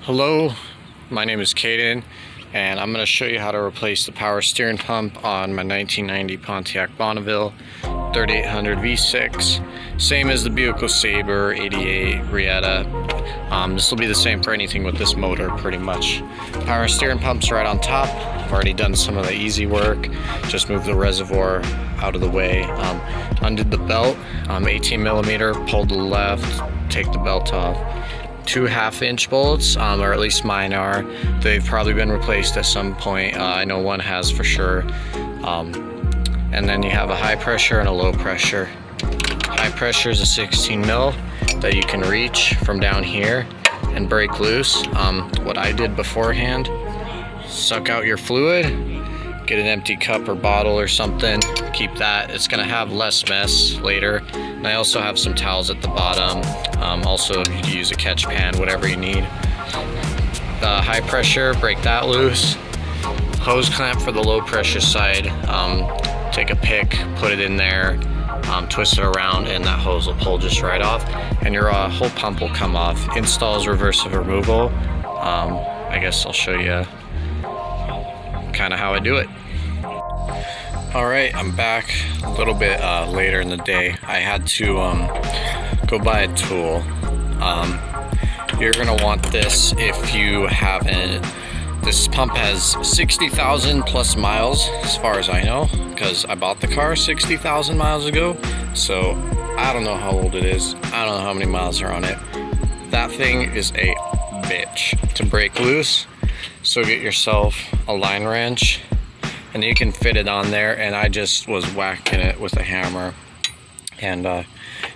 Hello, my name is Caden, and I'm going to show you how to replace the power steering pump on my 1990 Pontiac Bonneville 3800 V6. Same as the Buick Sabre, 88, Rietta. This will be the same for anything with this motor pretty much. Power steering pump's right on top. I've already done some of the easy work. Just moved the reservoir out of the way. Undid the belt, 18 millimeter, pulled to the left, take the belt off. 2 half-inch bolts, or at least mine are. They've probably been replaced at some point. I know one has for sure. And then you have a high pressure and a low pressure. High pressure is a 16 mil that you can reach from down here and break loose. What I did beforehand, suck out your fluid, get an empty cup or bottle or something, keep that. It's gonna have less mess later. And I also have some towels at the bottom. Also, you can use a catch pan, whatever you need. The high pressure, break that loose. Hose clamp for the low pressure side. Take a pick, put it in there, twist it around, and that hose will pull just right off. And your whole pump will come off. Installs reversive removal. I guess I'll show you kind of how I do it. Alright, I'm back a little bit later in the day. I had to go buy a tool. You're gonna want this if you haven't. This pump has 60,000 plus miles as far as I know, because I bought the car 60,000 miles ago. So I don't know how old it is. I don't know how many miles are on it. That thing is a bitch to break loose. So get yourself a line wrench and you can fit it on there, and I just was whacking it with a hammer and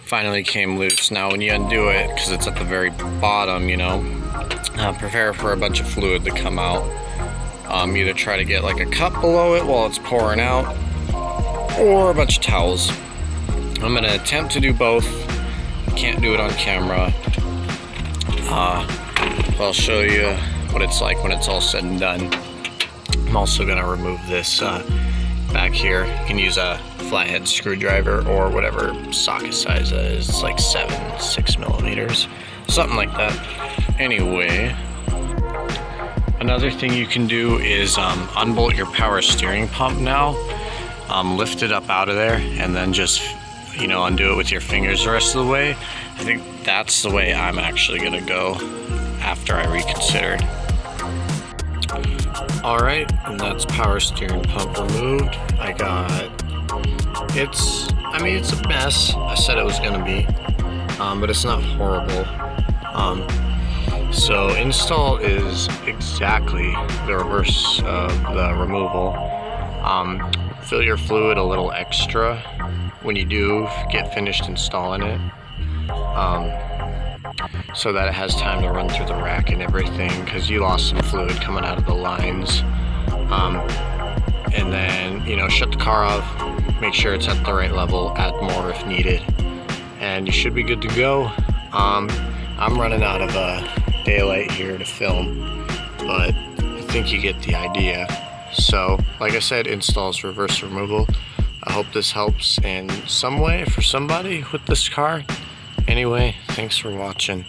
finally came loose. Now when you undo it, because it's at the very bottom, you know, prepare for a bunch of fluid to come out. Either try to get like a cup below it while it's pouring out, or a bunch of towels. I'm gonna attempt to do both. Can't do it on camera. But I'll show you what it's like when it's all said and done. I'm also gonna remove this back here. You can use a flathead screwdriver or whatever socket size that is. It's like 6 millimeters, something like that. Anyway, another thing you can do is unbolt your power steering pump now. Lift it up out of there and then just, you know, undo it with your fingers the rest of the way. I think that's the way I'm actually gonna go after I reconsidered. Alright, and that's power steering pump removed. It's a mess. I said it was gonna be, but it's not horrible. So install is exactly the reverse of the removal. Fill your fluid a little extra when you do get finished installing it, so that it has time to run through the rack and everything, because you lost some fluid coming out of the lines. And then, you know, shut the car off, make sure it's at the right level, add more if needed, and you should be good to go. I'm running out of daylight here to film, but I think you get the idea. So, like I said, installs reverse removal. I hope this helps in some way for somebody with this car. Anyway, thanks for watching.